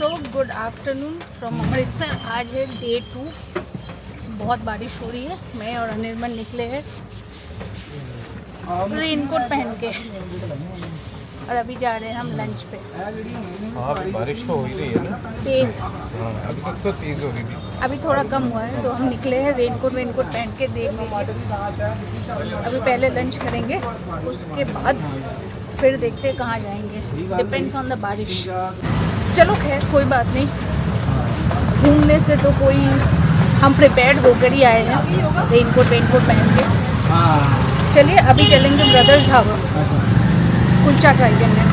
So good afternoon from Amritsar. आज है day 2। बहुत बारिश हो रही है। मैं और अनिर्बन निकले हैं रेनकोट पहन के और अभी जा रहे हैं हम लंच पे। हाँ, बारिश तो हो ही रही है ना तेज। हाँ, अभी तक तो तेज़ हो रही थी। अभी थोड़ा कम हुआ है तो हम निकले हैं रेनकोट पहन के। देख लीजिए, अभी पहले लंच करेंगे, उसके बाद फिर देखते हैं कहाँ जाएंगे। डिपेंड्स ऑन द बारिश। चलो खैर कोई बात नहीं, घूमने से तो कोई, हम प्रिपेयर्ड होकर ही आए हैं रेनकोट पहन के। चलिए अभी चलेंगे ब्रदर्स ढाबा, कुलचा ट्राई करने।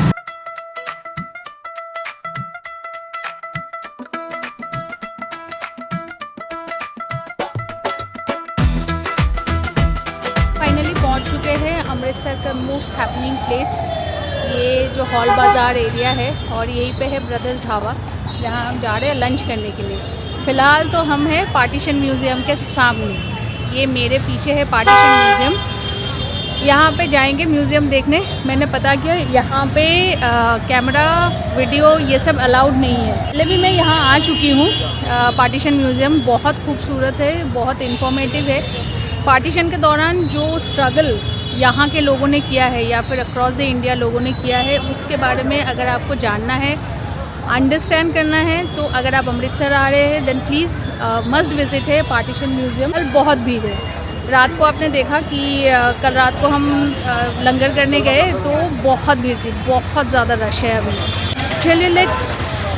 फाइनली पहुंच चुके हैं अमृतसर का मोस्ट हैपनिंग प्लेस। ये जो हॉल बाज़ार एरिया है और यहीं पे है ब्रदर्स ढाबा, जहां हम जा रहे हैं लंच करने के लिए। फ़िलहाल तो हम हैं पार्टीशन म्यूज़ियम के सामने। ये मेरे पीछे है पार्टीशन म्यूज़ियम। यहाँ पे जाएंगे म्यूज़ियम देखने। मैंने पता किया यहाँ पे कैमरा वीडियो ये सब अलाउड नहीं है। पहले भी मैं यहाँ आ चुकी हूँ। पार्टीशन म्यूज़ियम बहुत खूबसूरत है, बहुत इन्फॉर्मेटिव है। पार्टीशन के दौरान जो स्ट्रगल यहाँ के लोगों ने किया है या फिर अक्रॉस द इंडिया लोगों ने किया है, उसके बारे में अगर आपको जानना है, अंडरस्टैंड करना है, तो अगर आप अमृतसर आ रहे हैं देन प्लीज़ मस्ट विज़िट है पार्टीशन म्यूज़ियम। कल बहुत भीड़ है। रात को आपने देखा कि कल रात को हम लंगर करने गए तो बहुत भीड़ थी, बहुत ज़्यादा रश है अभी। चलिए लेट्स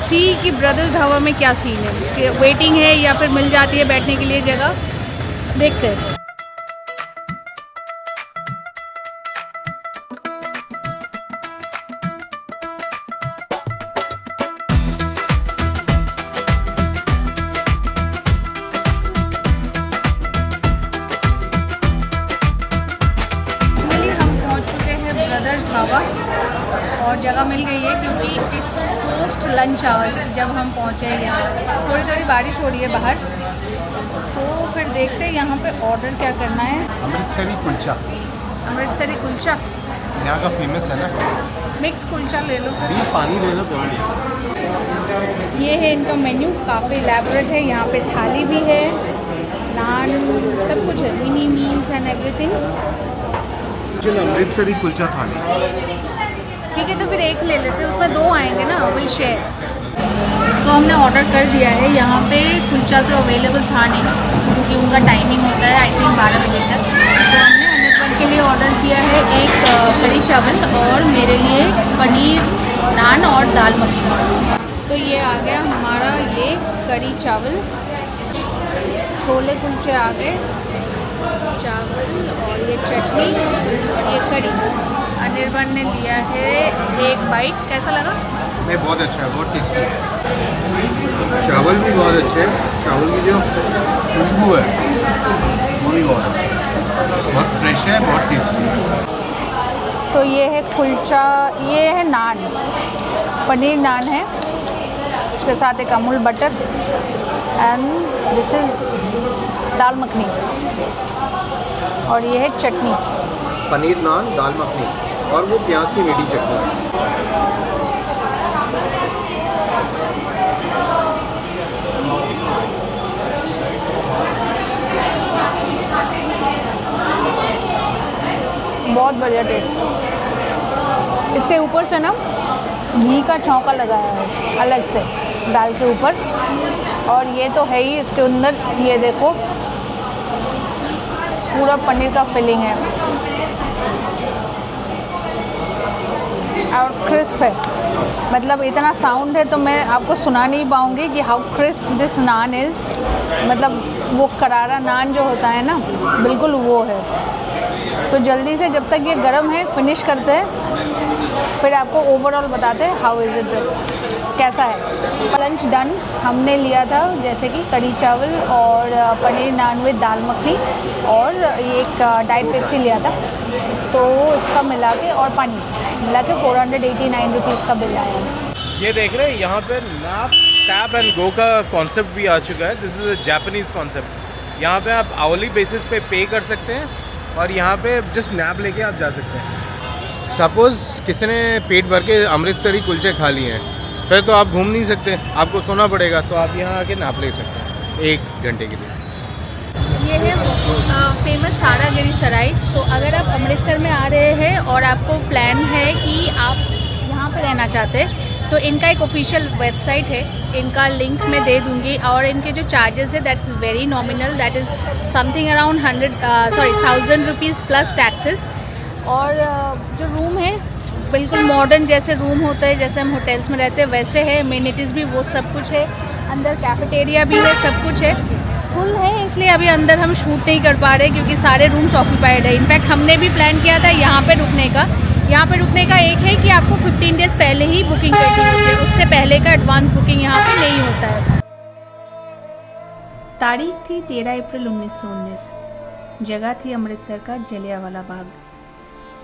सी कि ब्रदर्स ढाबा में क्या सीन है, कि वेटिंग है या फिर मिल जाती है बैठने के लिए जगह, देखते हैं। ब्रदर्स ढाबा और जगह मिल गई है क्योंकि इट्स पोस्ट लंच आवर्स। जब हम पहुँचे यहाँ थोड़ी थोड़ी बारिश हो रही है बाहर, तो फिर देखते हैं यहाँ पे ऑर्डर क्या करना है। अमृतसरी कुलचा, अमृतसरी कुलचा यहाँ का फेमस है ना। मिक्स कुलचा ले लो। पानी ले लो थोड़ा। ये है इनका मेन्यू, काफ़ी इलेबोरेट है। यहाँ पे थाली भी है, नान, सब कुछ है, mini meals and everything. Amritsari kulcha थाली। ठीक है तो फिर एक ले लेते हैं, उसमें 2 आएंगे ना, विल शेयर। तो हमने ऑर्डर कर दिया है। यहाँ पे कुलचा तो अवेलेबल था नहीं क्योंकि उनका टाइमिंग होता है आई थिंक 12 बजे तक। तो हमने अनिर्बन के लिए ऑर्डर किया है एक कड़ी चावल और मेरे लिए पनीर नान और दाल मखनी। तो ये आ गया हमारा ये कड़ी चावल। छोले कुलचे आ गए, चावल और ये चटनी और ये कड़ी। अनिर्बन ने लिया है एक बाइट। कैसा लगा? नहीं, बहुत अच्छा है, बहुत टेस्टी है। चावल भी बहुत अच्छे हैं। चावल की जो खुशबू है वो भी बहुत अच्छी है, बहुत फ्रेश है, बहुत टेस्टी है। तो ये है कुलचा, ये है नान, पनीर नान है, उसके साथ एक Amul butter and this is dal makhani और ये है चटनी। पनीर नान, दाल मखनी और वो प्याज की मीठी चटनी। बहुत बढ़िया टेस्ट। इसके ऊपर से ना घी का छौंका लगाया है अलग से दाल के ऊपर, और ये तो है ही इसके अंदर। ये देखो पूरा पनीर का फिलिंग है और क्रिस्प है। मतलब इतना साउंड है तो मैं आपको सुना नहीं पाऊँगी कि how crisp this naan is. मतलब वो करारा नान जो होता है ना, बिल्कुल वो है। तो जल्दी से जब तक ये गर्म है फिनिश करते हैं, फिर आपको ओवरऑल बताते हैं हाउ इज़ इट, कैसा है। Lunch done. हमने लिया था जैसे कि कड़ी चावल और पनीर नान विद दाल मखनी और एक डाइट पेप्सी लिया था। तो इसका मिला के और पानी मिला के 489 रुपीज़ का बिल आया। ये देख रहे हैं यहाँ पे नैप टैप एंड गो का कॉन्सेप्ट भी आ चुका है। This is a Japanese concept. यहाँ पे आप आवरली बेसिस पे पे कर सकते हैं और यहाँ पे जस्ट नैप लेके आप जा सकते हैं। सपोज़ किसी ने पेट भर के अमृतसरी कुलचे खा लिए हैं फिर तो आप घूम नहीं सकते, आपको सोना पड़ेगा, तो आप यहाँ आके नाप ले सकते हैं 1 घंटे के लिए। ये है फेमस सारागिरी सराय। तो अगर आप अमृतसर में आ रहे हैं और आपको प्लान है कि आप यहाँ पे रहना चाहते हैं, तो इनका एक ऑफिशियल वेबसाइट है, इनका लिंक मैं दे दूँगी। और इनके जो चार्जेस है that's very nominal, that is something around 1000 rupees plus taxes. और जो रूम है बिल्कुल मॉडर्न जैसे रूम होते हैं, जैसे हम होटल्स में रहते हैं वैसे है। एमिनिटीज़ भी वो सब कुछ है, अंदर कैफेटेरिया भी है, सब कुछ है, फुल है। इसलिए अभी अंदर हम शूट नहीं कर पा रहे क्योंकि सारे रूम्स ऑक्यूपाइड है। इनफैक्ट हमने भी प्लान किया था यहाँ पे रुकने का। यहाँ पे रुकने का एक है कि आपको 15 डेज़ पहले ही बुकिंग करनी होती है, उससे पहले का एडवांस बुकिंग यहाँ पे नहीं होता है। तारीख थी 13 अप्रैल 1919। जगह थी अमृतसर का जलियांवाला बाग।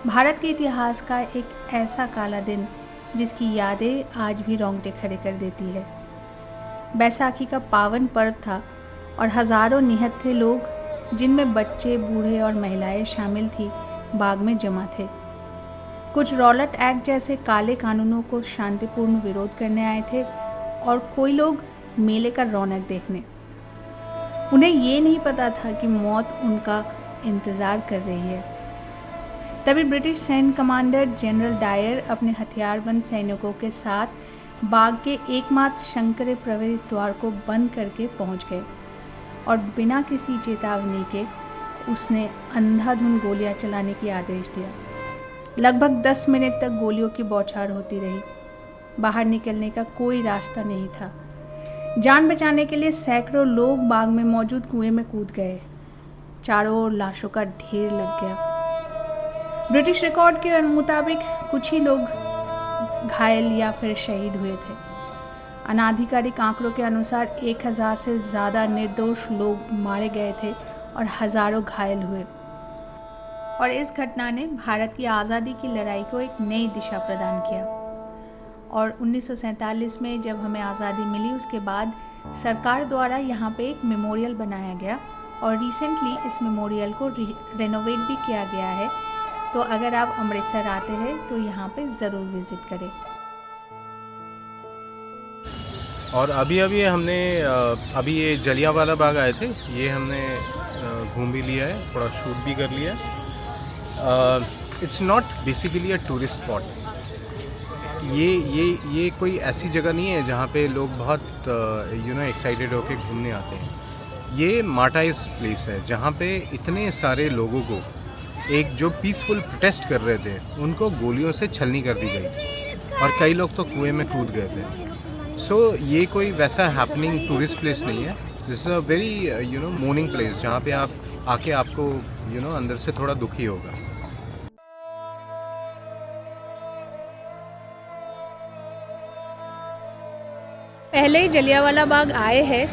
भारत के इतिहास का एक ऐसा काला दिन जिसकी यादें आज भी रोंगटे खड़े कर देती है। बैसाखी का पावन पर्व था और हज़ारों निहत्थे लोग, जिनमें बच्चे, बूढ़े और महिलाएं शामिल थी, बाग में जमा थे। कुछ रॉलेट एक्ट जैसे काले कानूनों को शांतिपूर्ण विरोध करने आए थे और कोई लोग मेले का रौनक देखने। उन्हें ये नहीं पता था कि मौत उनका इंतज़ार कर रही है। तभी ब्रिटिश सैन्य कमांडर जनरल डायर अपने हथियारबंद सैनिकों के साथ बाग के एकमात्र शंकरे प्रवेश द्वार को बंद करके पहुंच गए और बिना किसी चेतावनी के उसने अंधाधुंध गोलियां चलाने की आदेश दिया। लगभग 10 मिनट तक गोलियों की बौछार होती रही। बाहर निकलने का कोई रास्ता नहीं था। जान बचाने के लिए सैकड़ों लोग बाग में मौजूद कुएं में कूद गए। चारों ओर लाशों का ढेर लग गया। ब्रिटिश रिकॉर्ड के मुताबिक कुछ ही लोग घायल या फिर शहीद हुए थे। अनाधिकारिक आंकड़ों के अनुसार 1000 से ज़्यादा निर्दोष लोग मारे गए थे और हज़ारों घायल हुए। और इस घटना ने भारत की आज़ादी की लड़ाई को एक नई दिशा प्रदान किया। और 1947 में जब हमें आज़ादी मिली, उसके बाद सरकार द्वारा यहाँ पे एक मेमोरियल बनाया गया और रिसेंटली इस मेमोरियल को रेनोवेट भी किया गया है। तो अगर आप अमृतसर आते हैं तो यहाँ पे ज़रूर विज़िट करें। और अभी हमने अभी ये जलियांवाला बाग आए थे, ये हमने घूम भी लिया है, थोड़ा शूट भी कर लिया है। It's not basically a tourist spot. ये कोई ऐसी जगह नहीं है जहाँ पे लोग बहुत एक्साइटेड होके घूमने आते हैं। ये मार्टाइज प्लेस है जहाँ पे इतने सारे लोगों को, एक जो पीसफुल प्रोटेस्ट कर रहे थे, उनको गोलियों से छलनी कर दी गई और कई लोग तो कुएं में कूद गए थे। सो ये कोई वैसा हैपनिंग टूरिस्ट प्लेस नहीं है। This is a very morning place जहाँ पे आप आके आपको अंदर से थोड़ा दुखी होगा। पहले जलियांवाला बाग आए हैं,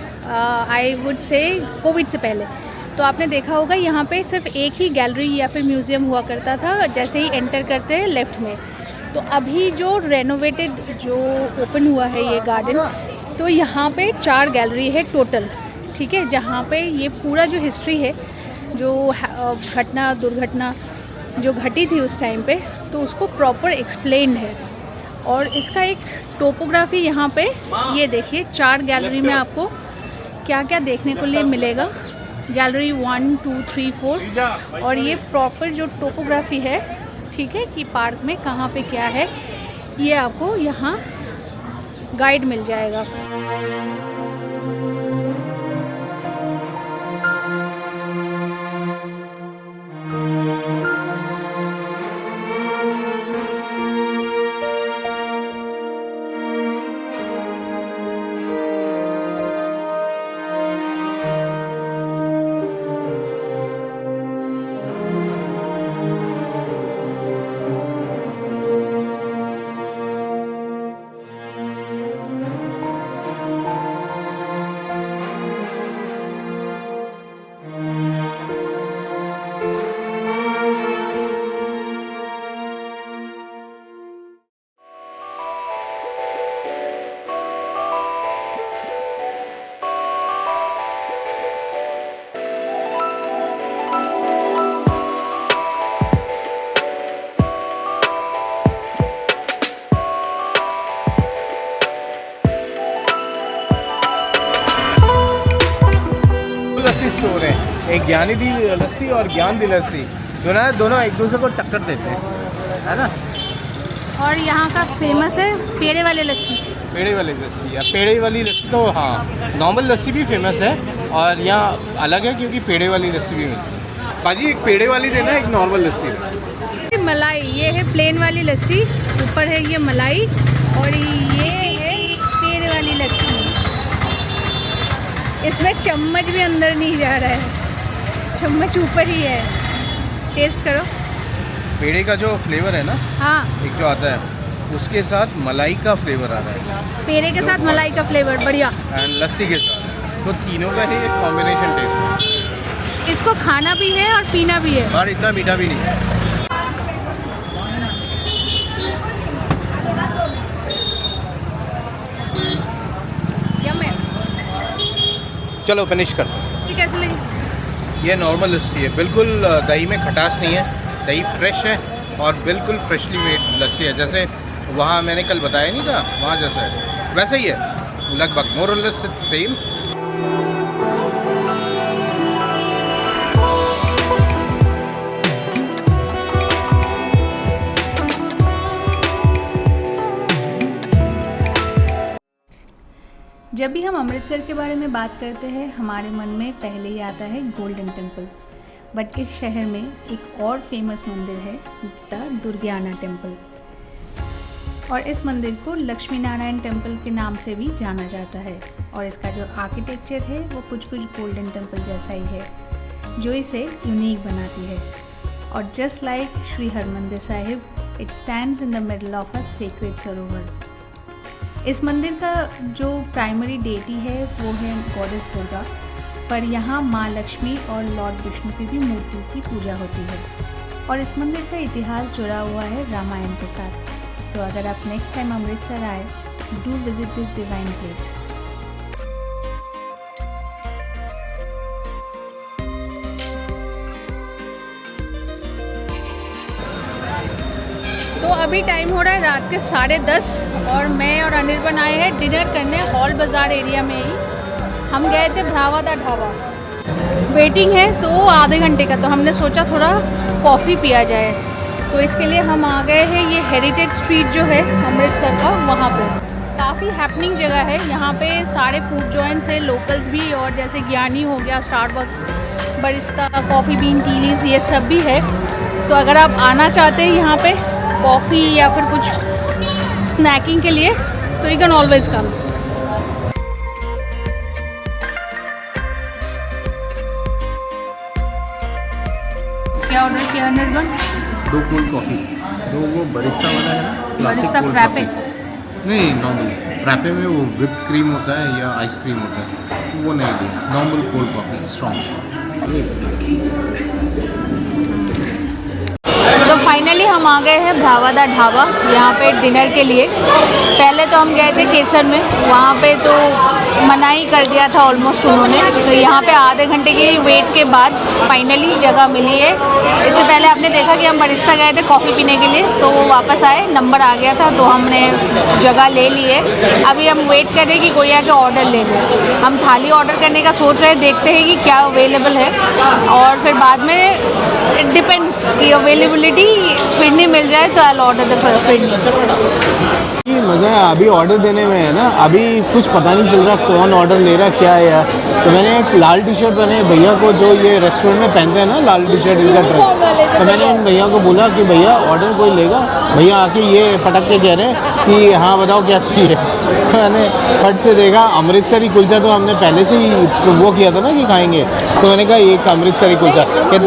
आई वुड से कोविड से पहले, तो आपने देखा होगा यहाँ पे सिर्फ एक ही गैलरी या फिर म्यूज़ियम हुआ करता था जैसे ही एंटर करते हैं लेफ़्ट में। तो अभी जो रेनोवेटेड जो ओपन हुआ है ये गार्डन, तो यहाँ पे 4 गैलरी है टोटल, ठीक है, जहाँ पे ये पूरा जो हिस्ट्री है, जो दुर्घटना जो घटी थी उस टाइम पे, तो उसको प्रॉपर एक्सप्लेन्ड है। और इसका एक टोपोग्राफी यहाँ पे ये देखिए, 4 गैलरी में आपको क्या क्या देखने को लिए मिलेगा। गैलरी 1, 2, 3, 4, और ये प्रॉपर जो टोपोग्राफी है, ठीक है, कि पार्क में कहाँ पे क्या है, ये आपको यहाँ गाइड मिल जाएगा। स्टोर है, एक ज्ञानी दी लस्सी और ज्ञान दी लस्सी। दोनों एक दूसरे को टक्कर देते हैं, है ना। और यहाँ का फेमस है पेड़े वाले लस्सी। पेड़े वाली लस्सी या पेड़े वाली लस्सी तो हाँ, नॉर्मल लस्सी भी फेमस है और यहाँ अलग है क्योंकि पेड़े वाली लस्सी भी मिलती है। बाजी एक पेड़े वाली देना, एक नॉर्मल लस्सी देना। मलाई, ये है प्लेन वाली लस्सी, ऊपर है ये मलाई और ये है पेड़े वाली लस्सी। इसमें चम्मच भी अंदर नहीं जा रहा है, चम्मच ऊपर ही है। टेस्ट करो। पेड़े का जो फ्लेवर है ना, हाँ, एक जो आता है उसके साथ मलाई का फ्लेवर आ रहा है, पेड़े के साथ मलाई का फ्लेवर बढ़िया, एंड लस्सी के साथ, तो तीनों का ही एक कॉम्बिनेशन टेस्ट है। इसको खाना भी है और पीना भी है। और इतना मीठा भी नहीं है। यम है। चलो फिनिश कर। ये कैसे लगी? ये नॉर्मल लस्सी है, बिल्कुल दही में खटास नहीं है, दही फ्रेश है और बिल्कुल फ्रेशली मेड लस्सी है। जैसे वहाँ मैंने कल बताया नहीं था, वहाँ जैसा है वैसा ही है लगभग, मोर और लेस सेम। जब भी हम अमृतसर के बारे में बात करते हैं हमारे मन में पहले ही आता है गोल्डन टेम्पल। बट इस शहर में एक और फेमस मंदिर है द दुर्गियाना टेम्पल, और इस मंदिर को लक्ष्मी नारायण टेम्पल के नाम से भी जाना जाता है। और इसका जो आर्किटेक्चर है वो कुछ गोल्डन टेम्पल जैसा ही है, जो इसे यूनिक बनाती है। और just like Shri Harmandir Sahib, it stands in the middle of a sacred सरोवर। इस मंदिर का जो प्राइमरी डेटी है वो है गॉडेस दुर्गा, पर यहाँ माँ लक्ष्मी और लॉर्ड विष्णु की भी मूर्ति की पूजा होती है। और इस मंदिर का इतिहास जुड़ा हुआ है रामायण के साथ। तो अगर आप नेक्स्ट टाइम अमृतसर आए, do visit this divine place. तो अभी टाइम हो रहा है रात के 10:30 और मैं और अनिर्बन आए हैं डिनर करने हॉल बाज़ार एरिया में ही। हम गए थे भ्रावा दा ढाबा। वेटिंग है तो आधे घंटे का, तो हमने सोचा थोड़ा कॉफ़ी पिया जाए, तो इसके लिए हम आ गए हैं ये हेरिटेज स्ट्रीट जो है अमृतसर का, वहाँ पे। काफ़ी हैपनिंग जगह है, यहाँ पे सारे फूड जॉइंट्स है, लोकल्स भी, और जैसे ज्ञानी हो गया, Starbucks, Barista, coffee been, tea leaves, ये सब भी है। तो अगर आप आना चाहते हैं यहाँ पे कॉफ़ी या फिर कुछ स्नैकिंग के लिए, तो यू कैन ऑलवेज कम। क्या ऑर्डर किया अनिर्बन? 2 कोल्ड कॉफ़ी, 2 वो बरिस्ता वाला है ना, बरिस्ता फ्रैपे? नहीं, नॉर्मल फ्रैपे में वो व्हिप क्रीम होता है या आइसक्रीम होता है, वो नहीं दिया, नॉर्मल कोल्ड कॉफ़ी स्ट्रॉन्ग। तो फाइनली हम आ गए हैं भ्रावा दा ढाबा यहाँ पे डिनर के लिए। पहले तो हम गए थे केसर में, वहाँ पे तो मना ही कर दिया था ऑलमोस्ट उन्होंने। तो यहाँ पे आधे घंटे की वेट के बाद फाइनली जगह मिली है। इससे पहले आपने देखा कि हम बरिस्ता गए थे कॉफ़ी पीने के लिए, तो वो वापस आए, नंबर आ गया था, तो हमने जगह ले ली है। अभी हम वेट कर रहे हैं कि कोई आके ऑर्डर ले ले। हम थाली ऑर्डर करने का सोच रहे हैं, देखते हैं कि क्या अवेलेबल है, और फिर बाद में इट डिपेंड्स कि अवेलेबिलिटी फिरनी मिल जाए तो आई ऑर्डर द फिरनी। मज़ा है अभी ऑर्डर देने में, है ना, अभी कुछ पता नहीं चल रहा कौन ऑर्डर ले रहा क्या है यार। तो मैंने एक लाल टी शर्ट मैंने भैया को, जो ये रेस्टोरेंट में पहनते हैं ना लाल टी शर्ट, इनका ट्रेंड, तो मैंने इन भैया को बोला कि भैया ऑर्डर कोई लेगा। भैया आके ये पटक के कह रहे हैं कि हाँ बताओ क्या चाहिए। तो मैंने फट से देखा अमृतसरी कुलचा, तो हमने पहले से ही वो किया था ना कि खाएँगे, तो मैंने कहा एक अमृतसरी कुलचा।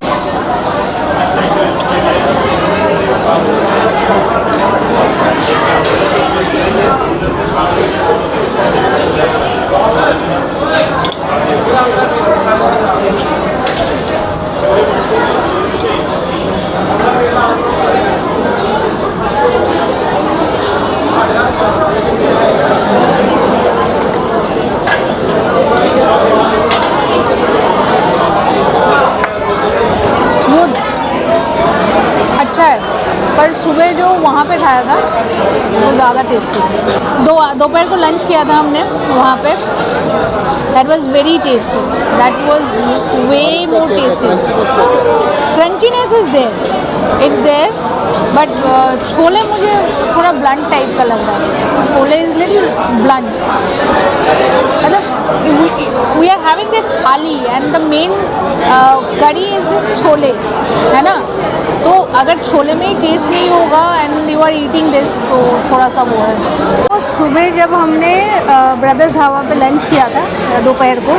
अच्छा है, पर सुबह जो वहाँ पे खाया था वो ज़्यादा टेस्टी था। दोपहर को लंच किया था हमने वहाँ पे, That was very tasty. That was way more tasty. Crunchiness is there. It's there. But chole मुझे थोड़ा blunt टाइप का लग रहा है. Chole is little blunt. मतलब we are having this थाली and the main curry is this chole, है ना? तो अगर छोले में ही टेस्ट नहीं होगा and you are eating this तो थोड़ा सा वो है. तो सुबह जब हमने ब्रदर्स ढाबा पे लंच किया था दोपहर को,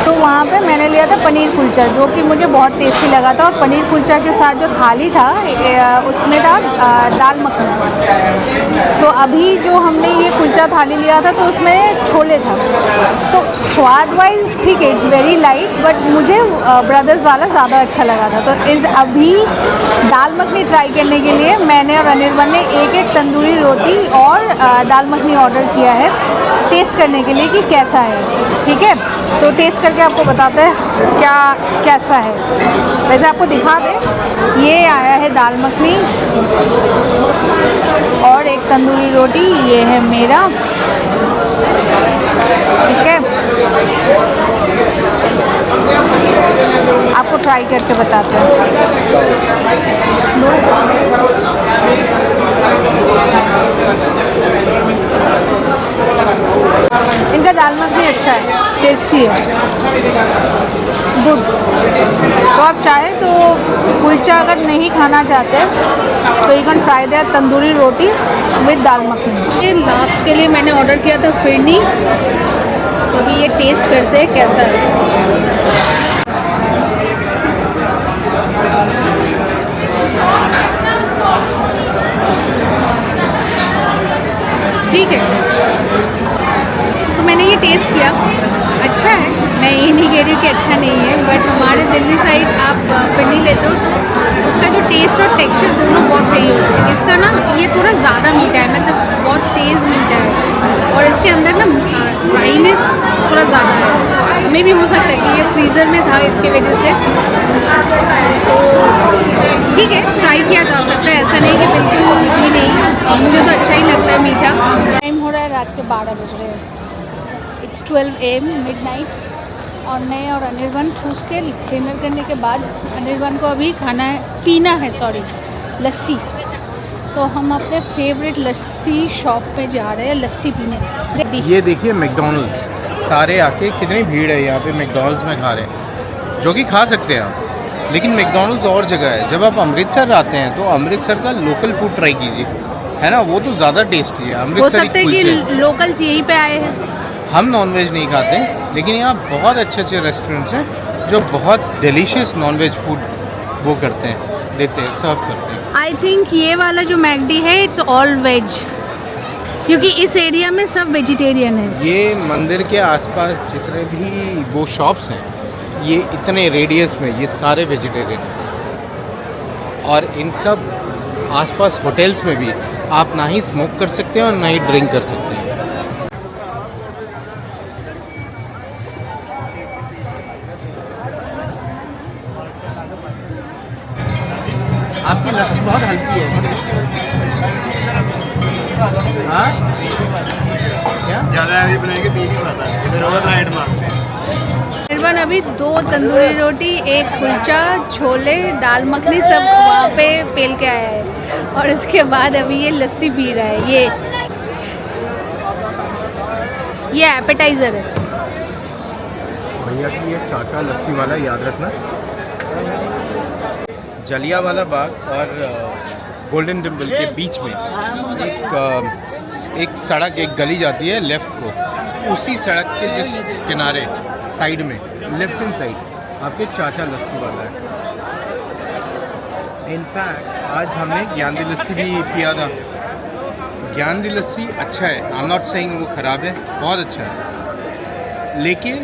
तो वहाँ पे मैंने लिया था पनीर कुलचा, जो कि मुझे बहुत टेस्टी लगा था. और पनीर कुलचा के साथ जो थाली था उसमें था दाल मखनी. तो अभी जो हमने ये कुलचा थाली लिया था तो उसमें छोले था. तो स्वाद वाइज ठीक है, इट्स वेरी लाइट, बट मुझे ब्रदर्स वाला ज़्यादा अच्छा लगा था. तो अभी दाल मखनी ट्राई करने के लिए मैंने और अनिर्बन ने एक तंदूरी रोटी और दाल मखनी ऑर्डर किया है, टेस्ट करने के लिए कि कैसा है. ठीक है, तो टेस्ट करके आपको बताते हैं कैसा है. वैसे आपको दिखा दें, ये आया है दाल मखनी और एक तंदूरी रोटी, ये है मेरा. ठीक है, आपको ट्राई करके बताते हैं. इनका दाल मखनी अच्छा है, टेस्टी है, गुड. तो आप चाहे तो कुलचा अगर नहीं खाना चाहते तो you can try there tandoori roti with dal makhani. ये लास्ट के लिए मैंने ऑर्डर किया था फिरनी. तो अभी ये टेस्ट करते हैं कैसा है. ठीक है, तो मैंने ये टेस्ट किया, अच्छा है. मैं ये नहीं कह रही हूँ कि अच्छा नहीं है, बट हमारे दिल्ली साइड आप फिरनी लेते हो तो उसका जो टेस्ट और टेक्सचर दोनों बहुत सही होते हैं. इसका ना ये थोड़ा ज़्यादा मीठा है, मतलब बहुत तेज़ मीठा है, और इसके अंदर ना ड्राइनेस थोड़ा ज़्यादा है. मे भी हो सकता है कि ये फ्रीज़र में था इसके वजह से. तो ठीक है, ट्राई किया जा सकता है, ऐसा नहीं कि बिल्कुल भी नहीं. मुझे तो अच्छा ही लगता है मीठा. टाइम हो रहा है रात के 12 बज रहे हैं. It's 12 AM midnight. और मैं और अनिर्बन ठूस के डिनर करने के बाद अनिर्बन को अभी पीना है लस्सी. तो हम अपने फेवरेट लस्सी शॉप पे जा रहे हैं लस्सी पीने. ये देखिए मैकडॉनल्ड्स, सारे आके कितनी भीड़ है यहाँ पे मैकडॉनल्ड्स में खा रहे हैं, जो कि खा सकते हैं आप. लेकिन मैकडॉनल्ड्स और जगह है. जब आप अमृतसर आते हैं तो अमृतसर का लोकल फूड ट्राई कीजिए, है ना, वो तो ज़्यादा टेस्टी है. हो सकता है कि लोकल्स यहीं पे आए हैं. हम नॉनवेज नहीं खाते, लेकिन यहाँ बहुत अच्छे अच्छे रेस्टोरेंट्स हैं जो बहुत डिलीशियस नॉनवेज फूड वो करते हैं, देते हैं, सर्व करते हैं. आई थिंक ये वाला जो मैकडी है इट्स ऑल वेज, क्योंकि इस एरिया में सब वेजिटेरियन है. ये मंदिर के आसपास जितने भी वो शॉप्स हैं, ये इतने रेडियस में ये सारे वेजिटेरियन हैं. और इन सब आसपास होटल्स में भी आप ना ही स्मोक कर सकते हैं और ना ही ड्रिंक कर सकते हैं. आपकी लस्सी बहुत हल्की है. हाँ, क्या ज़्यादा हैवी बनाएंगे पी नहीं पाता, इधर ओवर राइड मारते हैं. निर्वन अभी 2 तंदूरी रोटी, एक कुलचा, छोले, दाल मखनी सब वहाँ पे पेल के आया है. और उसके बाद अभी ये लस्सी पी रहा है. ये एपेटाइज़र है. भैया की ये चाचा लस्सी वाला याद रखना. जलियांवाला बाग और गोल्डन टेम्पल के बीच में एक सड़क, एक गली जाती है लेफ़्ट को. उसी सड़क के जिस किनारे साइड में लेफ्ट हैंड साइड आपके चाचा लस्सी वाला है. इनफैक्ट आज हमने ज्ञान दी लस्सी भी पिया था. ज्ञान दी लस्सी अच्छा है, आई एम नॉट सेइंग वो ख़राब है, बहुत अच्छा है, लेकिन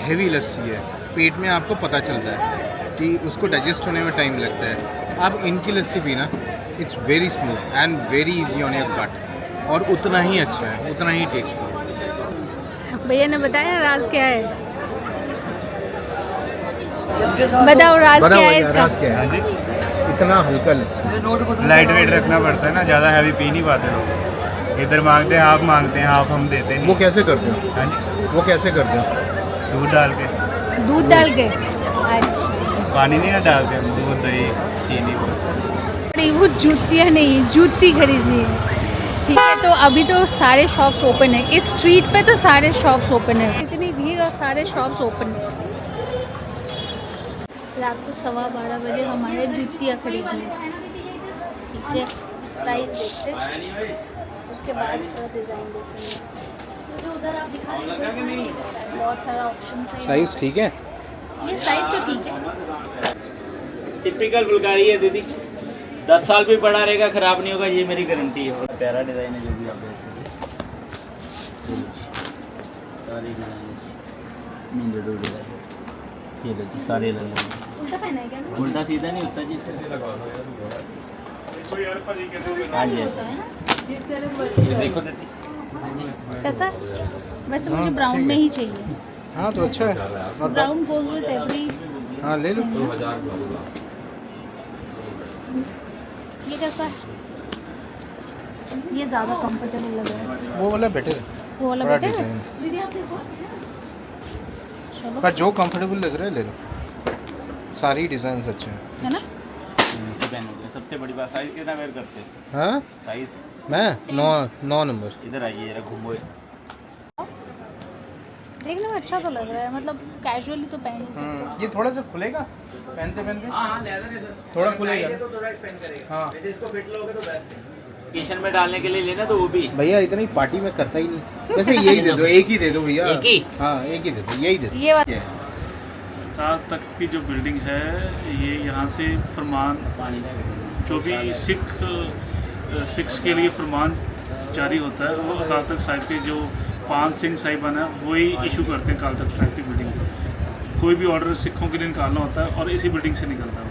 हेवी लस्सी है. पेट में आपको पता चलता है कि उसको डाइजेस्ट होने में टाइम लगता है. आप इनकी लस्सी पीना, it's very smooth and very easy on your gut, और उतना ही अच्छा है, उतना ही टेस्टी है. भैया ने बताया राज क्या है. बताओ राज क्या है इसका. राज क्या है? इतना हल्का लस्सी, लाइट वेट रखना पड़ता है ना, ज़्यादा हैवी पी नहीं पाते लोग. इधर मांगते हैं, आप मांगते हैं, आप हम देते नहीं. वो कैसे करते हो? हाँ जी, वो कैसे करते हो? दूध डाल के, दूध डाल के? अच्छा, पानी नहीं ना डालते हम, दूध दही चीनी बस। नहीं वो जूतियाँ नहीं, जूती खरीदनी है। ठीक है, तो अभी तो सारे शॉप्स ओपन है इस स्ट्रीट पे, तो सारे शॉप्स ओपन है, इतनी भीड़ और सारे शॉप्स ओपन है। रात को 12:15 बजे हमारे जूतियाँ खरीदनी है। ठीक है, साइज देखते हैं, उसके बाद थोड़ा डिज़ाइन देखते हैं। जो उधर आप दिखा रहे हैं बहुत सारा ऑप्शन है। साइज़ ठीक है? ये साइज़ तो ठीक है। टिपिकल फुलकारी है दीदी, 10 साल भी पड़ा रहेगा, खराब नहीं होगा, ये मेरी गारंटी है। प्यारा डिज़ाइन है जो भी आप देख सकते हैं, सारे डिज़ाइन ये लो जी, सारे अलग अलग। उल्टा पहना है क्या? उल्टा सीधा नहीं होता जी। हाँ जी, ये देखो दीदी, कैसा? वैसे मुझे ब्राउन में ही चाहिए। हाँ तो अच्छा है। Brown goes with every. हाँ ले लो। ये कैसा है? ये ज़्यादा कंफर्टेबल लग रहा है। वो वाला बेटर है, वो वाला बड़ा बेटर है? डिज़ाइन। चलो, पर जो कंफर्टेबल लग रहा है ले लो, सारी डिज़ाइन अच्छे हैं। है ना? पहन हो गया। सबसे बड़ी बात, साइज़ कितना वेयर करते हैं? हाँ साइज़ मैं 9 नंबर। इधर आइए जरा, घूमो। देखने में अच्छा तो लग रहा है, मतलब कैजुअली तो पहन ही सकते हो। ये थोड़ा सा खुलेगा पहनते पहनते? हाँ लेदर है सर, थोड़ा खुलेगा तो थोड़ा एक्सपेंड करेगा। हाँ। वैसे इसको फिट लोगे तो बेस्ट है। किचन में डालने के लिए लेना तो वो भी भैया इतनी पार्टी में करता ही नहीं। वैसे यही दे दो, एक ही दे दो भैया। एक ही? हाँ एक ही दे दो, यही दे दो। ये वाला काल तख्त की जो बिल्डिंग है, ये यहाँ से फरमान जो भी सिख्स के लिए फरमान जारी होता है, वो अकाल तख्त साहिब के जो 5 सिंह साहिबान है वही इशू करते हैं काल तख्त साहिब की बिल्डिंग से। कोई भी ऑर्डर सिखों के लिए निकालना होता है और इसी बिल्डिंग से निकलता है।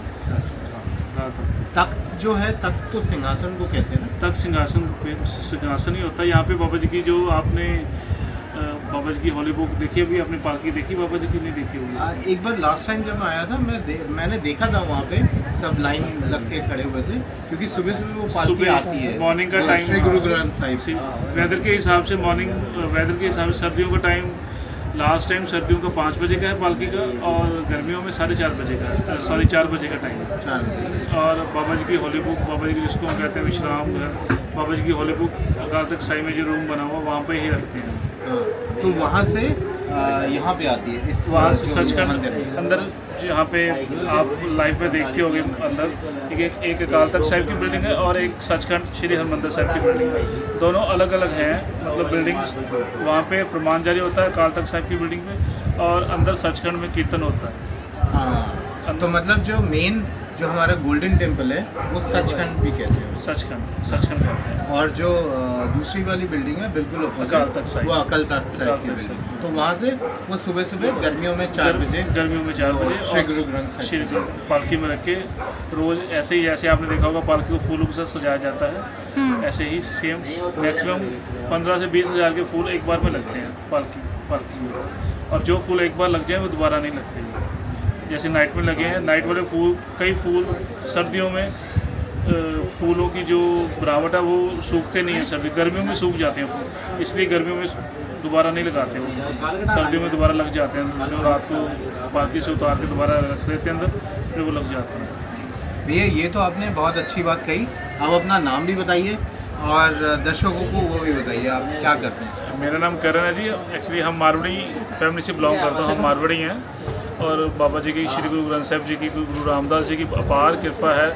काल तख्त, तख्त जो है, तख्त तो सिंहासन को कहते हैं ना। तख्त सिंहासन ही होता है। यहाँ पे बाबा जी की जो आपने बाबा जी की हॉली बुक देखी, अभी आपने पालकी देखी बाबा जी की? नहीं देखी होगी। एक बार लास्ट टाइम जब मैं आया था, मैंने देखा था वहाँ पे सब लाइन लग के खड़े हुए थे, क्योंकि सुबह सुबह वो पालकी सुबह आती है, मॉर्निंग का टाइम, श्री गुरु ग्रंथ साहिब से। वेदर के हिसाब से मॉर्निंग, वेदर के हिसाब से सर्दियों का टाइम, लास्ट टाइम सर्दियों का 5 बजे का है पालकी का, और गर्मियों में 4:30 बजे का, सॉरी 4 बजे का टाइम है। 4 बजे। और बाबा जी की हॉली बुक, बाबा जी की जिसको हम कहते हैं विश्राम घर, बाबा जी की हॉली बुक अकाल तख्त साहिब में जो रूम बना हुआ वहाँ पे ही रखते हैं। हाँ, तो वहाँ से यहाँ पे आती है, इस वहाँ से जो सचखंड मंदिर है। अंदर जहाँ पे आप लाइव में देखते होगे अंदर एक अकाल तख्त साहिब की बिल्डिंग है और एक सचखंड श्री हरमंदिर साहिब की बिल्डिंग है। दोनों अलग अलग हैं, मतलब बिल्डिंग्स। वहाँ पे फरमान जारी होता है अकाल तख्त साहिब की बिल्डिंग में, और अंदर सचखंड में कीर्तन होता है। हाँ, तो मतलब जो मेन जो हमारा गोल्डन टेम्पल है वो सचखंड भी कहते हैं। सचखंड कहते हैं। और जो दूसरी वाली बिल्डिंग है बिल्कुल अकाल तख्त साहिब, वो अकाल तख्त साहिब की बिल्डिंग। तो वहाँ से वो सुबह सुबह गर्मियों में 4 बजे, गर्मियों में 4 बजे श्री गुरु ग्रंथ साहिब श्री गुरु पालकी में रख के रोज़ ऐसे ही, जैसे आपने देखा होगा पालकी को फूलों के साथ सजाया जाता है, ऐसे ही सेम मैक्सिमम 15 से 20 हज़ार के फूल एक बार में लगते हैं पालकी में। और जो फूल एक बार लग जाए वो दोबारा नहीं लगते। जैसे नाइट में लगे हैं, नाइट वाले फूल, कई फूल सर्दियों में फूलों की जो बनावट है वो सूखते नहीं हैं, गर्मियों में सूख जाते हैं फूल, इसलिए गर्मियों में दोबारा नहीं लगाते वो, सर्दियों में दोबारा लग जाते हैं। जो रात को पालकी से उतार के दोबारा रख देते हैं अंदर, फिर वो लग जाते हैं। भैया ये तो आपने बहुत अच्छी बात कही। अब अपना नाम भी बताइए और दर्शकों को वो भी बताइए, आप क्या करते हैं? मेरा नाम करण है जी। एक्चुअली हम मारवाड़ी फैमिली से बिलोंग करते हैं, हम मारवाड़ी हैं। और बाबा जी की, श्री गुरु ग्रंथ साहिब जी की, गुरु रामदास जी की अपार कृपा है।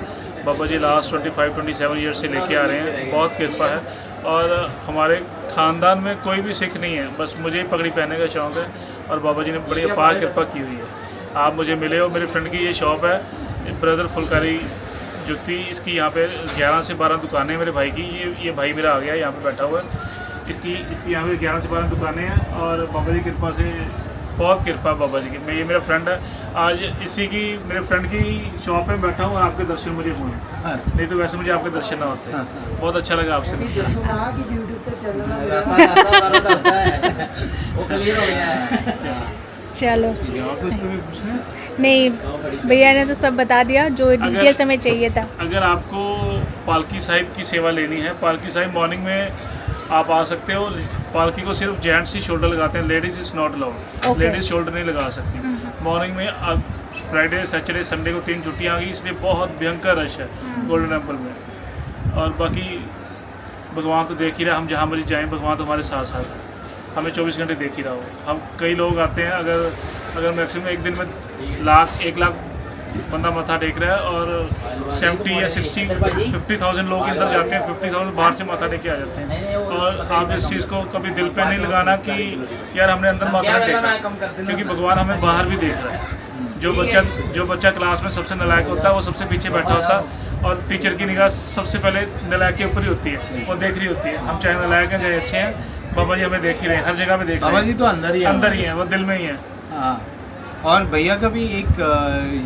बाबा जी लास्ट 25-27 ईयर्स से लेके आ रहे हैं, बहुत कृपा है। और हमारे ख़ानदान में कोई भी सिख नहीं है, बस मुझे ही पगड़ी पहनने का शौक़ है, और बाबा जी ने बड़ी अपार कृपा की हुई है। आप मुझे मिले हो, मेरे फ्रेंड की ये शॉप है ब्रदर फुलकारी जुत्ती, इसकी यहाँ पे 11 से 12 दुकानें हैं मेरे भाई की। ये भाई मेरा आ गया यहाँ पे बैठा हुआ है, इसकी यहाँ पे 11 से 12 दुकानें हैं, और बाबा जी की कृपा से बहुत कृपा बाबा जी की। मैं, ये मेरा फ्रेंड है, आज इसी की, मेरे फ्रेंड की शॉप में बैठा हूँ और आपके दर्शन मुझे हुए। हाँ। नहीं तो वैसे मुझे आपके दर्शन ना होते। हाँ। बहुत अच्छा लगा आपसे मिलकर। चलो, और कुछ तो भी पूछना है? नहीं भैया ने तो सब बता दिया जो डिटेल्स हमें चाहिए था। अगर आपको पालकी साहिब की सेवा लेनी है, पालकी साहिब मॉर्निंग में आप आ सकते हो। पालकी को सिर्फ जेंट्स ही शोल्डर लगाते हैं, ladies is not allowed. Okay. Ladies shoulder नहीं लगा सकती। मॉर्निंग में अब फ्राइडे सैटरडे संडे को 3 छुट्टियाँ आ गई, इसलिए बहुत भयंकर रश है गोल्डन टेम्पल में। और बाकी भगवान तो देख ही रहा, हम जहाँ मर्जी जाएँ भगवान तो हमारे साथ साथ है, हमें 24 घंटे देख ही रहा हो। हम कई लोग आते हैं, अगर मैक्सिमम एक दिन में 1 लाख बंदा मत्था टेक रहा है और 70 या 60 50,000 लोग अंदर जाते हैं, 50,000 बाहर से माथा टेक के आ जाते हैं। और आप इस चीज़ को कभी दिल पे नहीं लगाना कि यार हमने अंदर माथा टेका, क्योंकि भगवान हमें बाहर भी देख रहा है। जो बच्चा क्लास में सबसे नालायक होता है वो सबसे पीछे बैठा होता है, और टीचर की निगाह सबसे पहले नालायक के ऊपर ही होती है, वो देख रही होती है। हम चाहे नालायक हैं चाहे अच्छे हैं, बाबा जी हमें देख ही रहे हैं, हर जगह पे देख रहे बाबा हैं। जी तो अंदर ही है, अंदर ही है, वो दिल में ही है। हाँ। और भैया का भी एक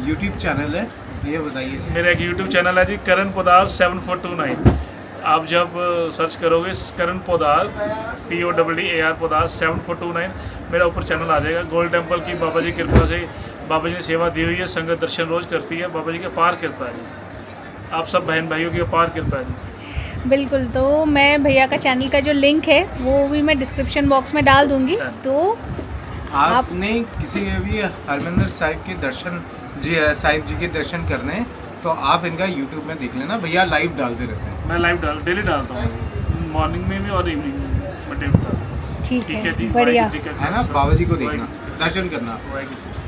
यूट्यूब चैनल है, ये बताइए। मेरा एक यूट्यूब चैनल है जी, करण पोदार 7429। आप जब सर्च करोगे करण पोदार PODDAR पोदार 7429, मेरा ऊपर चैनल आ जाएगा। गोल्ड टेम्पल की बाबा जी की कृपा से बाबा जी ने सेवा दी हुई है, संगत दर्शन रोज करती है, बाबा जी की अपार कृपा है जी। आप सब बहन भाइयों की अपार कृपा है जी। बिल्कुल, तो मैं भैया का चैनल का जो लिंक है वो भी मैं डिस्क्रिप्शन बॉक्स में डाल दूंगी। तो आपने किसी भी हरमंदिर साहिब के दर्शन साहिब जी के दर्शन करने हैं तो आप इनका यूट्यूब में देख लेना, भैया लाइव डालते रहते हैं। मैं लाइव डेली डालता हूँ, मॉर्निंग में भी और इवनिंग में, मैं डेली डालता हूँ। ठीक है, जी, बढ़िया। वाहिगुरू जी का है ना, खालसा, बाबा जी को देखना, वाहिगुरू जी। दर्शन करना। वाहिगुरू जी।